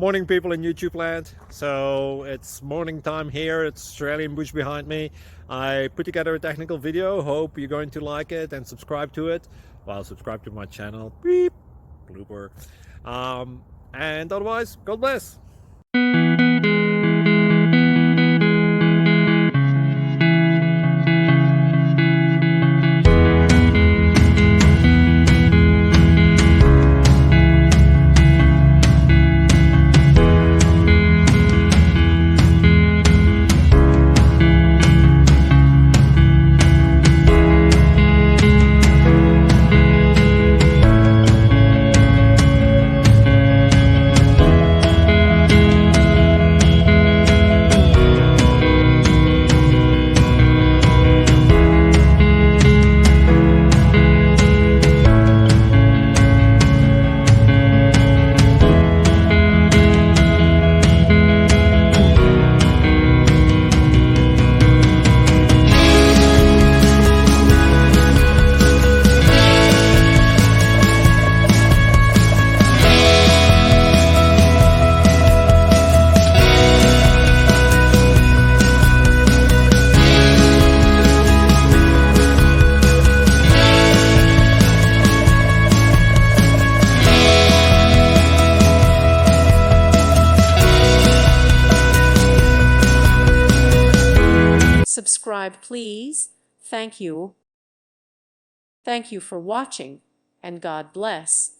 Morning, people in YouTube land. So it's morning time here. It's Australian bush behind me. I put together a technical video. Hope you're going to like it and subscribe to it. Well, subscribe to my channel. Beep. Blooper. And otherwise, God bless. Subscribe, please. Thank you. Thank you for watching, and God bless.